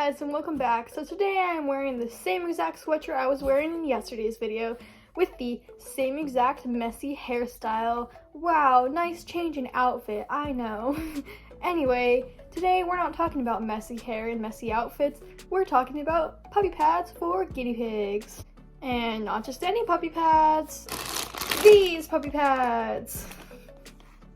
guys, and welcome back. So today I am wearing the same exact sweatshirt I was wearing in yesterday's video with the same exact messy hairstyle. Wow, nice change in outfit, I know. Anyway, today we're not talking about messy hair and messy outfits. We're talking about puppy pads for guinea pigs. And not just any puppy pads, these puppy pads.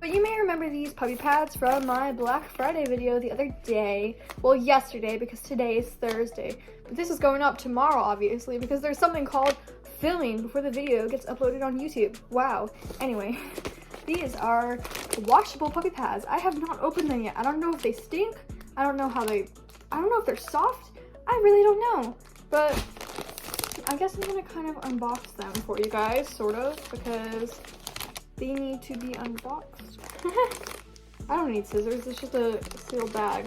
But you may remember these puppy pads from my Black Friday video the other day. Well, yesterday, because today is Thursday. But this is going up tomorrow, obviously, because there's something called filming before the video gets uploaded on YouTube. Wow. Anyway, these are washable puppy pads. I have not opened them yet. I don't know if they stink. I don't know if they're soft. I really don't know. But I guess I'm gonna kind of unbox them for you guys, sort of, because they need to be unboxed. I don't need scissors, it's just a sealed bag.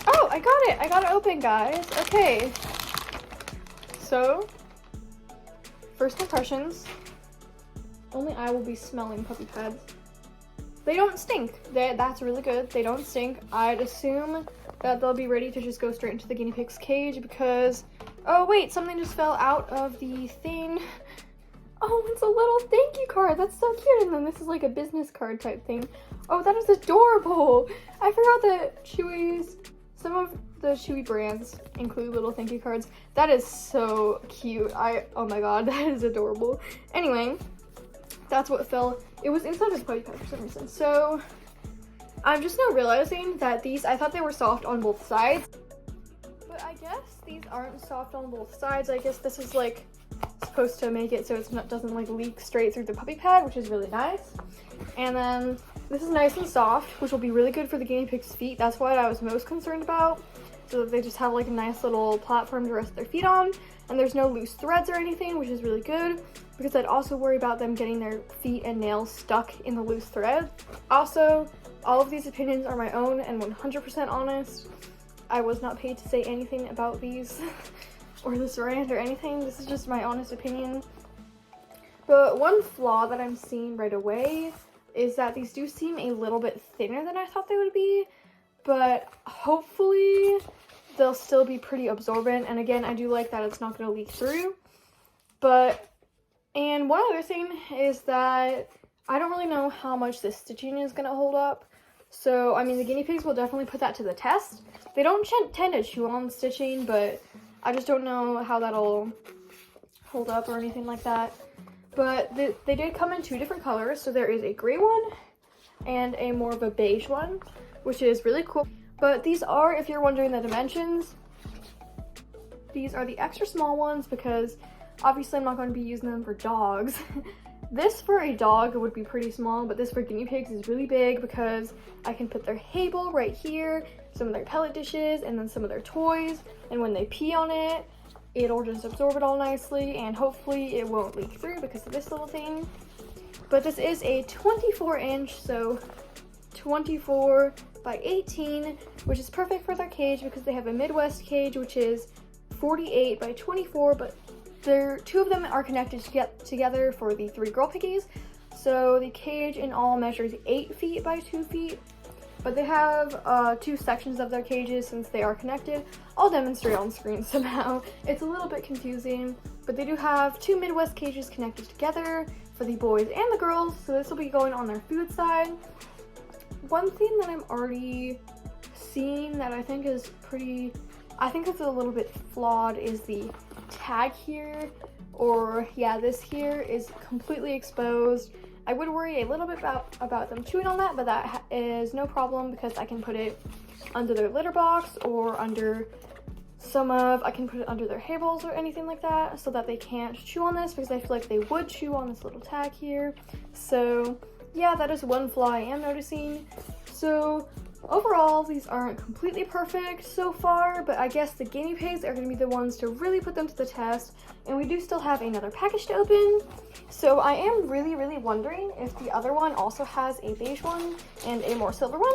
Oh, I got it open, guys. Okay. So, first impressions. Only I will be smelling puppy pads. They don't stink. That's really good. They don't stink. I'd assume that they'll be ready to just go straight into the guinea pig's cage because, oh wait, something just fell out of the thing. Oh, it's a little thank you card. That's so cute. And then this is like a business card type thing. Oh, that is adorable. I forgot that Chewy's, some of the Chewy brands include little thank you cards. That is so cute. Oh my god, that is adorable. Anyway, that's what fell. It was inside of the puppy pad for some reason. So I'm just now realizing that these, I thought they were soft on both sides, but I guess these aren't soft on both sides. I guess this is like supposed to make it so it doesn't like leak straight through the puppy pad, which is really nice. And then this is nice and soft, which will be really good for the guinea pig's feet. That's what I was most concerned about, so that they just have like a nice little platform to rest their feet on, and there's no loose threads or anything, which is really good, because I'd also worry about them getting their feet and nails stuck in the loose thread. Also, all of these opinions are my own and 100% honest. I was not paid to say anything about these or this brand or anything. This is just my honest opinion. But one flaw that I'm seeing right away is that these do seem a little bit thinner than I thought they would be, but hopefully they'll still be pretty absorbent. And again, I do like that it's not going to leak through. And one other thing is that I don't really know how much this stitching is going to hold up. So, I mean, the guinea pigs will definitely put that to the test. They don't tend to chew on stitching, but I just don't know how that'll hold up or anything like that. But they did come in two different colors. So there is a gray one and a more of a beige one, which is really cool. But these are, if you're wondering the dimensions, these are the extra small ones because obviously I'm not going to be using them for dogs. This for a dog would be pretty small, but this for guinea pigs is really big because I can put their hay bowl right here, some of their pellet dishes, and then some of their toys. And when they pee on it, it'll just absorb it all nicely, and hopefully it won't leak through because of this little thing. But this is a 24-inch, so 24 by 18, which is perfect for their cage because they have a Midwest cage, which is 48 by 24, but two of them are connected together for the 3 girl piggies. So the cage in all measures 8 feet by 2 feet, but they have 2 sections of their cages since they are connected. I'll demonstrate on screen somehow. It's a little bit confusing, but they do have 2 Midwest cages connected together for the boys and the girls, so this will be going on their food side. One thing that I'm already seeing that I think is it's a little bit flawed is the tag here, or yeah, this here is completely exposed. I would worry a little bit about them chewing on that, but that is no problem because I can put it under their litter box or under I can put it under their hay bowls or anything like that so that they can't chew on this, because I feel like they would chew on this little tag here. So yeah, that is one flaw I am noticing. So overall, these aren't completely perfect so far, but I guess the guinea pigs are going to be the ones to really put them to the test, and we do still have another package to open. So I am really, really wondering if the other one also has a beige one and a more silver one.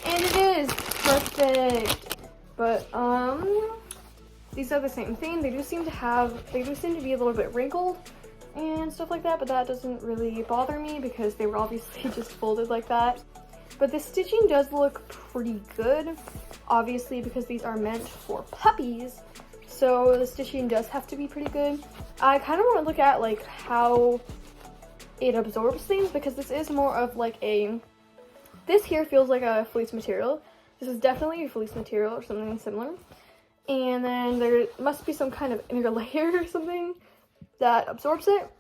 And it is perfect. But these are the same thing. They do seem to be a little bit wrinkled, and stuff like that, but that doesn't really bother me because they were obviously just folded like that. But the stitching does look pretty good, obviously, because these are meant for puppies, so the stitching does have to be pretty good. I kind of want to look at like how it absorbs things, because this is more of like a, this here feels like a fleece material. This is definitely a fleece material or something similar. And then there must be some kind of inner layer or something that absorbs it.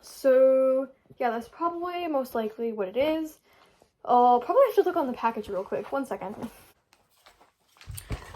So yeah, that's probably most likely what it is. I'll probably have to look on the package real quick. One second.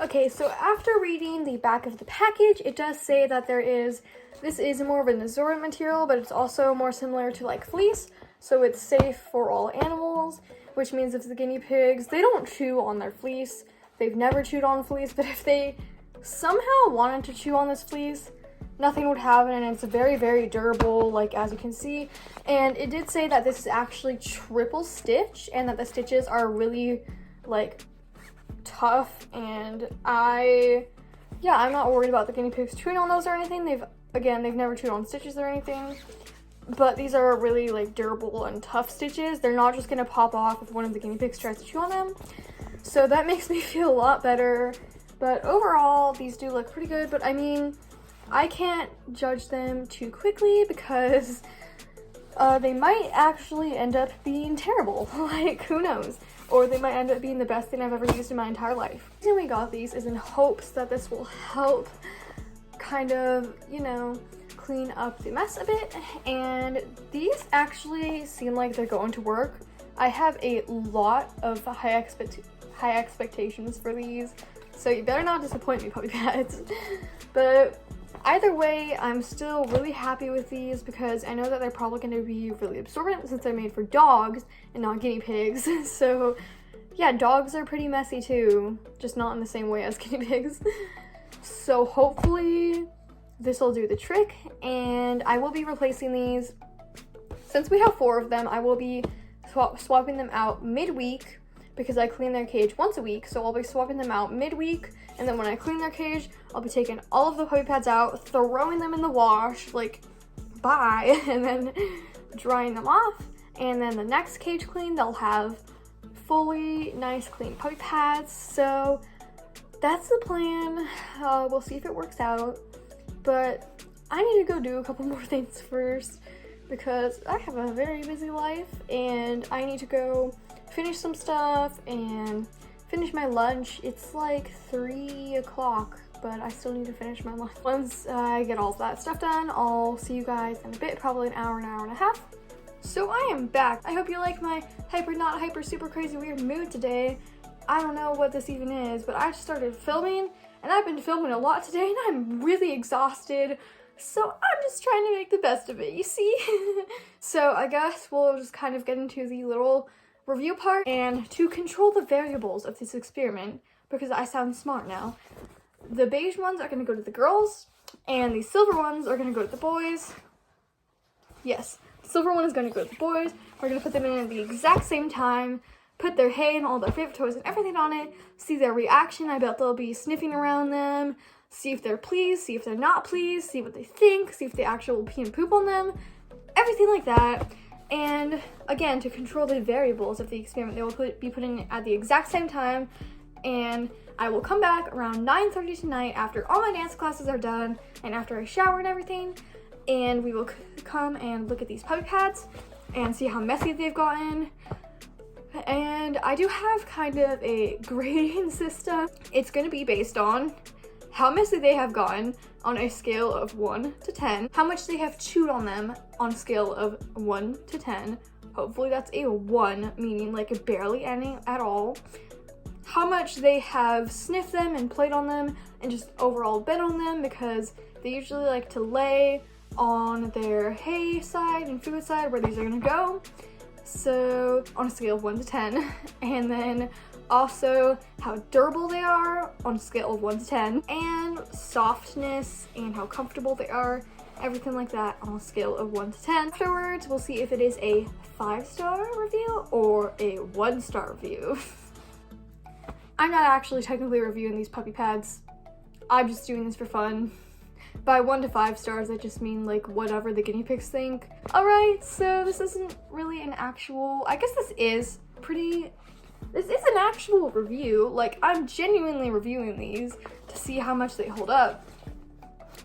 Okay, so after reading the back of the package, it does say that this is more of an absorbent material, but it's also more similar to like fleece, so it's safe for all animals, which means if the guinea pigs, they don't chew on their fleece. They've never chewed on fleece, but if they somehow wanted to chew on this fleece, nothing would happen, and it's very, very durable, like as you can see. And it did say that this is actually triple stitch, and that the stitches are really like tough, and I'm not worried about the guinea pigs chewing on those or anything. They've never chewed on stitches or anything, but these are really like durable and tough stitches. They're not just gonna pop off if one of the guinea pigs tries to chew on them, so that makes me feel a lot better. But overall, these do look pretty good, but I mean, I can't judge them too quickly because they might actually end up being terrible. Like, who knows? Or they might end up being the best thing I've ever used in my entire life. The reason we got these is in hopes that this will help kind of, you know, clean up the mess a bit. And these actually seem like they're going to work. I have a lot of high expectations for these, so you better not disappoint me, puppy pads. But either way, I'm still really happy with these because I know that they're probably going to be really absorbent since they're made for dogs and not guinea pigs. So yeah, dogs are pretty messy too, just not in the same way as guinea pigs. So hopefully this will do the trick, and I will be replacing these. Since we have 4 of them, I will be swapping them out midweek because I clean their cage once a week. So I'll be swapping them out midweek, and then when I clean their cage, I'll be taking all of the puppy pads out, throwing them in the wash, like, bye, and then drying them off. And then the next cage clean, they'll have fully nice clean puppy pads. So that's the plan. We'll see if it works out, but I need to go do a couple more things first because I have a very busy life, and I need to go finish some stuff and finish my lunch. It's like 3 o'clock, but I still need to finish my lunch. Once I get all that stuff done, I'll see you guys in a bit, probably an hour and a half. So I am back. I hope you like my hyper, not hyper, super crazy weird mood today. I don't know what this even is, but I just started filming, and I've been filming a lot today, and I'm really exhausted. So I'm just trying to make the best of it, you see? So I guess we'll just kind of get into the little review part. And to control the variables of this experiment, because I sound smart now, the beige ones are going to go to the girls, and the silver ones are going to go to the boys. Yes, the silver one is going to go to the boys. We're going to put them in at the exact same time, put their hay and all their favorite toys and everything on it, see their reaction. I bet they'll be sniffing around them, see if they're pleased, see if they're not pleased, see what they think, see if they actually will pee and poop on them, everything like that. And again, to control the variables of the experiment, they will be putting it at the exact same time, and I will come back around 9:30 tonight after all my dance classes are done and after I shower and everything, and we will come and look at these puppy pads and see how messy they've gotten. And I do have kind of a grading system. It's going to be based on how messy they have gotten on a scale of 1 to 10, how much they have chewed on them on a scale of 1 to 10. Hopefully that's a 1, meaning like barely any at all. How much they have sniffed them and played on them and just overall been on them, because they usually like to lay on their hay side and food side where these are gonna go. So on a scale of 1 to 10, and then also how durable they are on a scale of 1 to 10, and softness and how comfortable they are, everything like that on a scale of 1 to 10. Afterwards, we'll see if it is a 5-star review or a 1-star review. I'm not actually technically reviewing these puppy pads. I'm just doing this for fun. By 1 to 5 stars, I just mean like whatever the guinea pigs think. Alright, so this isn't really an actual, I guess this is an actual review. Like, I'm genuinely reviewing these to see how much they hold up.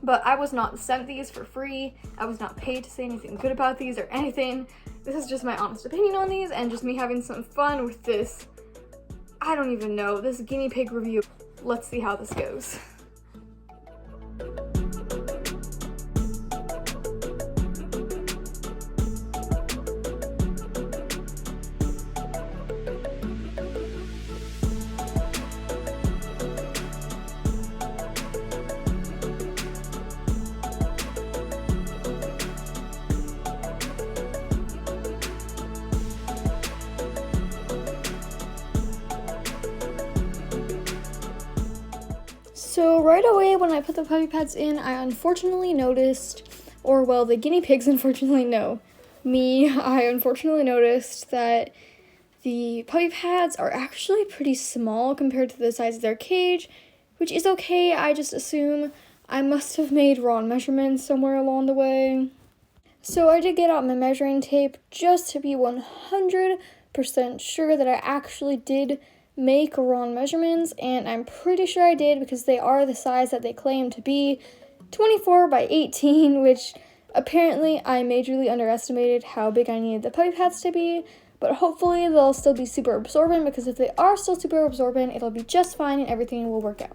But I was not sent these for free. I was not paid to say anything good about these or anything. This is just my honest opinion on these and just me having some fun with this, I don't even know, this guinea pig review. Let's see how this goes. So right away when I put the puppy pads in, I unfortunately noticed, or well, the guinea pigs unfortunately I unfortunately noticed that the puppy pads are actually pretty small compared to the size of their cage, which is okay. I just assume I must have made wrong measurements somewhere along the way. So I did get out my measuring tape just to be 100% sure that I actually did make wrong measurements, and I'm pretty sure I did because they are the size that they claim to be, 24 by 18, which apparently I majorly underestimated how big I needed the puppy pads to be, but hopefully they'll still be super absorbent, because if they are still super absorbent, it'll be just fine and everything will work out.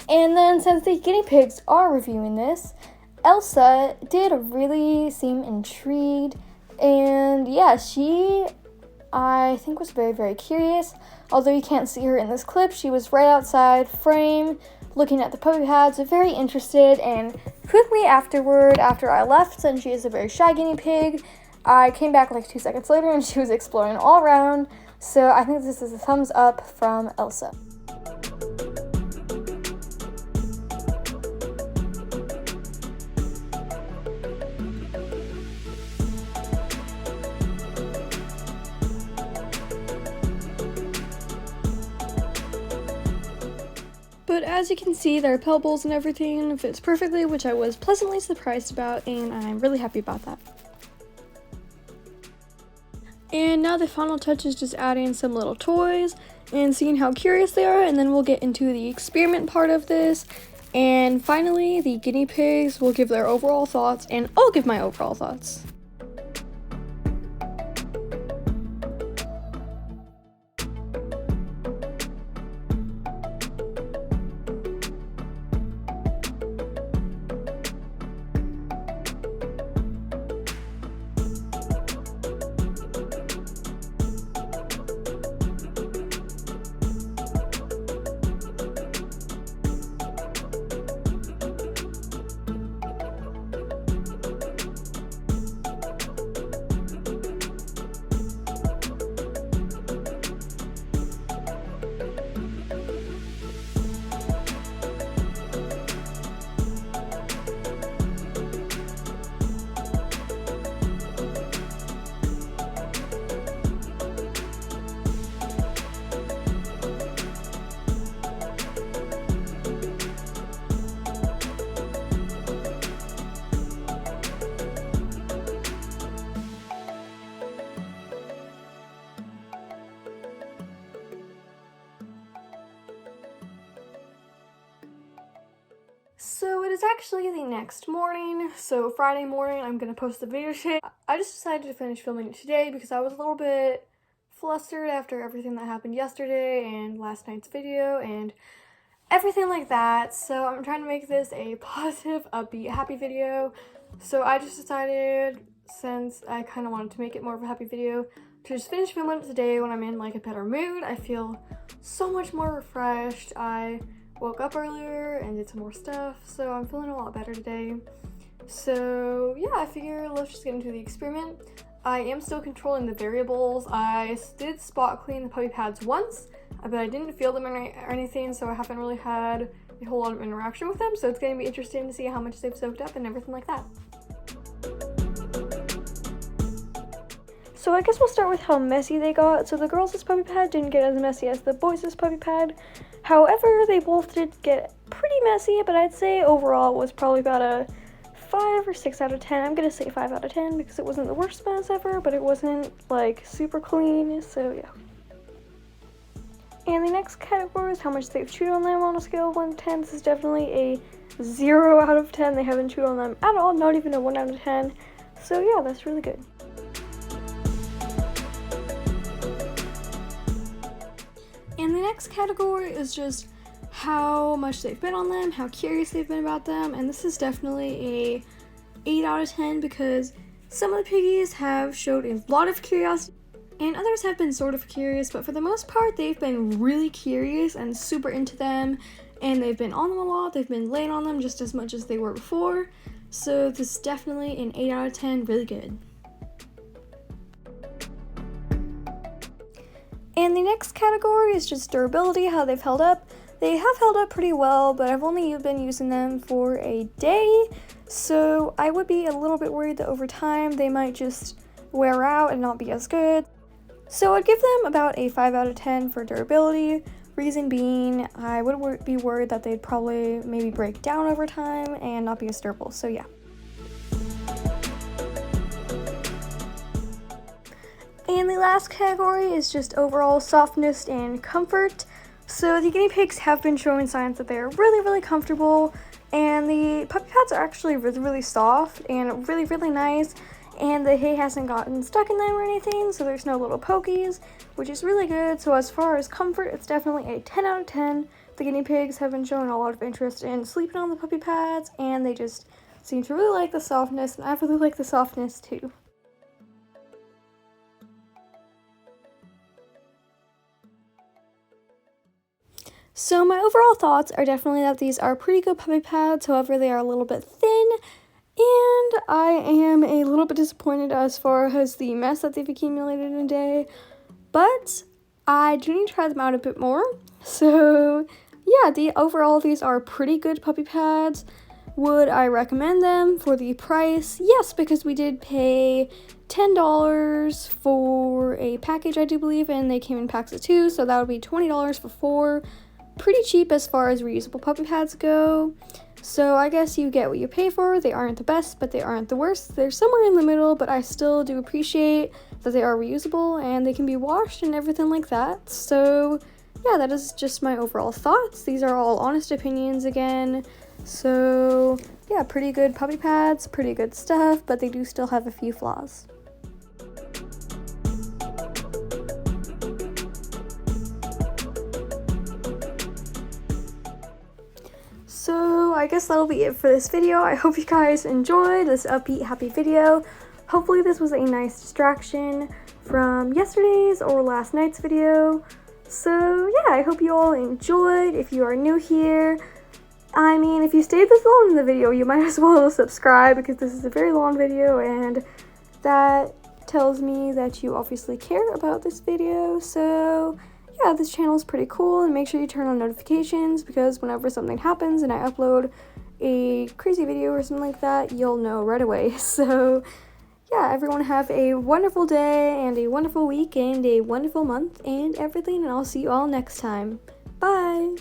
And then since the guinea pigs are reviewing this, Elsa did really seem intrigued. And yeah, she, I think, was very, very curious. Although you can't see her in this clip, she was right outside frame looking at the puppy pads, very interested. And quickly afterward, after I left, since she is a very shy guinea pig, I came back like 2 seconds later and she was exploring all around. So I think this is a thumbs up from Elsa. But as you can see, their pebbles and everything fits perfectly, which I was pleasantly surprised about, and I'm really happy about that. And now the final touch is just adding some little toys and seeing how curious they are, and then we'll get into the experiment part of this. And finally, the guinea pigs will give their overall thoughts, and I'll give my overall thoughts. So it is actually the next morning, so Friday morning I'm going to post the video today. I just decided to finish filming it today because I was a little bit flustered after everything that happened yesterday and last night's video and everything like that. So I'm trying to make this a positive, upbeat, happy video. So I just decided, since I kind of wanted to make it more of a happy video, to just finish filming it today when I'm in like a better mood. I feel so much more refreshed. I woke up earlier and did some more stuff, so I'm feeling a lot better today. So yeah, I figure let's just get into the experiment. I am still controlling the variables. I did spot clean the puppy pads once, but I didn't feel them or anything, so I haven't really had a whole lot of interaction with them, so it's going to be interesting to see how much they've soaked up and everything like that. So I guess we'll start with how messy they got. So the girls' puppy pad didn't get as messy as the boys' puppy pad. However, they both did get pretty messy, but I'd say overall it was probably about a 5 or 6 out of 10. I'm gonna say 5 out of 10 because it wasn't the worst mess ever, but it wasn't like super clean, so yeah. And the next category is how much they've chewed on them on a scale of 1 to 10. This is definitely a 0 out of 10. They haven't chewed on them at all, not even a 1 out of 10. So yeah, that's really good. And the next category is just how much they've been on them, how curious they've been about them, and this is definitely a 8 out of 10 because some of the piggies have showed a lot of curiosity and others have been sort of curious, but for the most part they've been really curious and super into them, and they've been on them a lot. They've been laying on them just as much as they were before, so this is definitely an 8 out of 10, really good. And the next category is just durability, how they've held up. They have held up pretty well, but I've only been using them for a day, so I would be a little bit worried that over time they might just wear out and not be as good. So I'd give them about a 5 out of 10 for durability. Reason being, I would be worried that they'd probably maybe break down over time and not be as durable, so yeah. And the last category is just overall softness and comfort. So the guinea pigs have been showing signs that they are really, really comfortable, and the puppy pads are actually really, really soft and really, really nice, and the hay hasn't gotten stuck in them or anything, so there's no little pokies, which is really good. So as far as comfort, it's definitely a 10 out of 10. The guinea pigs have been showing a lot of interest in sleeping on the puppy pads, and they just seem to really like the softness, and I really like the softness too. So my overall thoughts are definitely that these are pretty good puppy pads, however they are a little bit thin, and I am a little bit disappointed as far as the mess that they've accumulated in a day, but I do need to try them out a bit more. So yeah, overall these are pretty good puppy pads. Would I recommend them for the price? Yes, because we did pay $10 for a package, I do believe, and they came in packs of 2, so that would be $20 for 4. Pretty cheap as far as reusable puppy pads go. So I guess you get what you pay for. They aren't the best, but they aren't the worst. They're somewhere in the middle, but I still do appreciate that they are reusable and they can be washed and everything like that. So yeah, that is just my overall thoughts. These are all honest opinions again. So yeah, pretty good puppy pads, pretty good stuff, but they do still have a few flaws. So I guess that'll be it for this video. I hope you guys enjoyed this upbeat, happy video. Hopefully this was a nice distraction from yesterday's or last night's video. So yeah, I hope you all enjoyed. If you are new here, I mean, if you stayed this long in the video, you might as well subscribe because this is a very long video and that tells me that you obviously care about this video. So yeah, this channel is pretty cool, and make sure you turn on notifications because whenever something happens and I upload a crazy video or something like that, you'll know right away. So yeah, everyone have a wonderful day and a wonderful week and a wonderful month and everything, and I'll see you all next time. Bye!